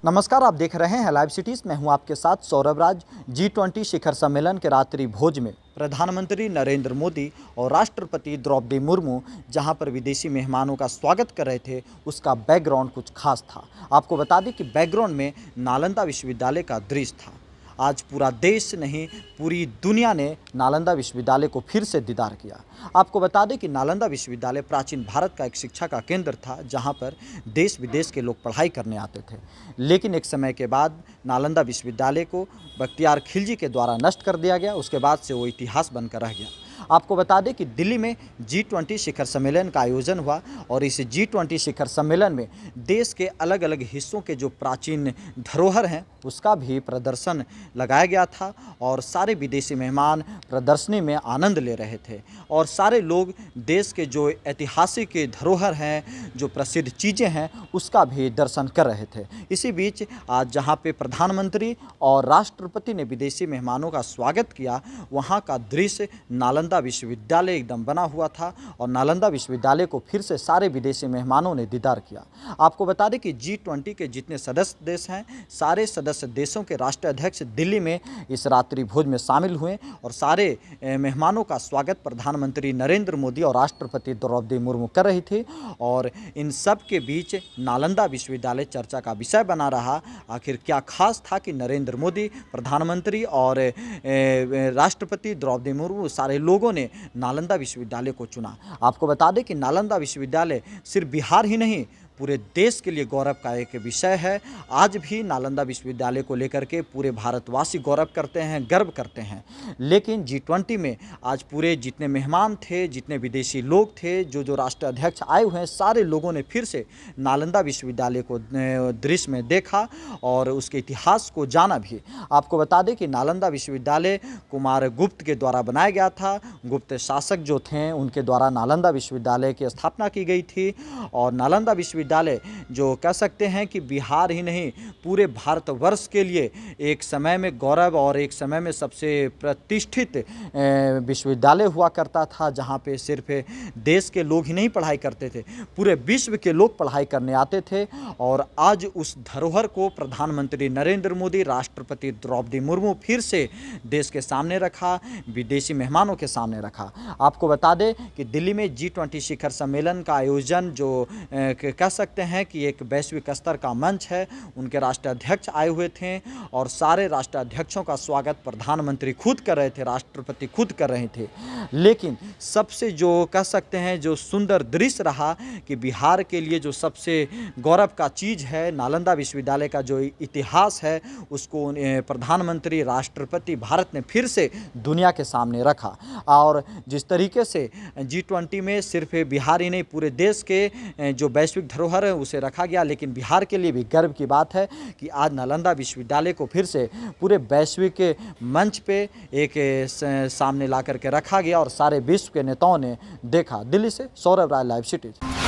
नमस्कार, आप देख रहे हैं लाइव सिटीज़। मैं हूं आपके साथ सौरभ राज। G20 शिखर सम्मेलन के रात्रि भोज में प्रधानमंत्री नरेंद्र मोदी और राष्ट्रपति द्रौपदी मुर्मू जहां पर विदेशी मेहमानों का स्वागत कर रहे थे, उसका बैकग्राउंड कुछ खास था। आपको बता दें कि बैकग्राउंड में नालंदा विश्वविद्यालय का दृश्य था। आज पूरा देश नहीं, पूरी दुनिया ने नालंदा विश्वविद्यालय को फिर से दीदार किया। आपको बता दें कि नालंदा विश्वविद्यालय प्राचीन भारत का एक शिक्षा का केंद्र था, जहां पर देश विदेश के लोग पढ़ाई करने आते थे। लेकिन एक समय के बाद नालंदा विश्वविद्यालय को बख्तियार खिलजी के द्वारा नष्ट कर दिया गया। उसके बाद से वो इतिहास बनकर रह गया। आपको बता दें कि दिल्ली में G20 शिखर सम्मेलन का आयोजन हुआ और इस G20 शिखर सम्मेलन में देश के अलग अलग हिस्सों के जो प्राचीन धरोहर हैं उसका भी प्रदर्शन लगाया गया था और सारे विदेशी मेहमान प्रदर्शनी में आनंद ले रहे थे और सारे लोग देश के जो ऐतिहासिक धरोहर हैं, जो प्रसिद्ध चीज़ें हैं, उसका भी दर्शन कर रहे थे। इसी बीच आज जहां पे प्रधानमंत्री और राष्ट्रपति ने विदेशी मेहमानों का स्वागत किया, वहां का दृश्य नालंदा विश्वविद्यालय एकदम बना हुआ था और नालंदा विश्वविद्यालय को फिर से सारे विदेशी मेहमानों ने दीदार किया। आपको बता दें कि G20 के जितने सदस्य देश हैं, सारे सदस्य देशों के राष्ट्राध्यक्ष दिल्ली में इस रात्रि भोज में शामिल हुए और सारे मेहमानों का स्वागत प्रधानमंत्री नरेंद्र मोदी और राष्ट्रपति द्रौपदी मुर्मू कर रही थी और इन सब के बीच नालंदा विश्वविद्यालय चर्चा का विषय बना रहा। आखिर क्या खास था कि नरेंद्र मोदी, प्रधानमंत्री और राष्ट्रपति द्रौपदी मुर्मू, सारे लोगों ने नालंदा विश्वविद्यालय को चुना। आपको बता दें कि नालंदा विश्वविद्यालय सिर्फ बिहार ही नहीं, पूरे देश के लिए गौरव का एक विषय है। आज भी नालंदा विश्वविद्यालय को लेकर के पूरे भारतवासी गौरव करते हैं, गर्व करते हैं। लेकिन G20 में आज पूरे जितने मेहमान थे, जितने विदेशी लोग थे, जो राष्ट्राध्यक्ष आए हुए हैं, सारे लोगों ने फिर से नालंदा विश्वविद्यालय को दृश्य में देखा और उसके इतिहास को जाना भी। आपको बता दें कि नालंदा विश्वविद्यालय कुमार गुप्त के द्वारा बनाया गया था। गुप्त शासक जो थे, उनके द्वारा नालंदा विश्वविद्यालय की स्थापना की गई थी और नालंदा विश्वविद्यालय जो कह सकते हैं कि बिहार ही नहीं, पूरे भारतवर्ष के लिए एक समय में गौरव और एक समय में सबसे प्रतिष्ठित विश्वविद्यालय हुआ करता था, जहां पे सिर्फ देश के लोग ही नहीं पढ़ाई करते थे, पूरे विश्व के लोग पढ़ाई करने आते थे। और आज उस धरोहर को प्रधानमंत्री नरेंद्र मोदी, राष्ट्रपति द्रौपदी मुर्मू फिर से देश के सामने रखा, विदेशी मेहमानों के सामने रखा। आपको बता दें कि दिल्ली में G20 शिखर सम्मेलन का आयोजन जो कह सकते हैं कि एक वैश्विक स्तर का मंच है, उनके राष्ट्राध्यक्ष आए हुए थे और सारे राष्ट्राध्यक्षों का स्वागत प्रधानमंत्री खुद कर रहे थे, राष्ट्रपति खुद कर रहे थे। लेकिन सबसे जो कह सकते हैं जो सुंदर दृश्य रहा कि बिहार के लिए जो सबसे गौरव का चीज़ है, नालंदा विश्वविद्यालय का जो इतिहास है, उसको प्रधानमंत्री, राष्ट्रपति भारत ने फिर से दुनिया के सामने रखा। और जिस तरीके से G20 में सिर्फ बिहार ही नहीं, पूरे देश के जो वैश्विक धरोहर है उसे रखा गया, लेकिन बिहार के लिए भी गर्व की बात है कि आज नालंदा विश्वविद्यालय को फिर से पूरे वैश्विक मंच पे एक सामने ला करके रखा गया और सारे विश्व के नेताओं ने देखा। दिल्ली से सौरभ राय, लाइव सिटीज़।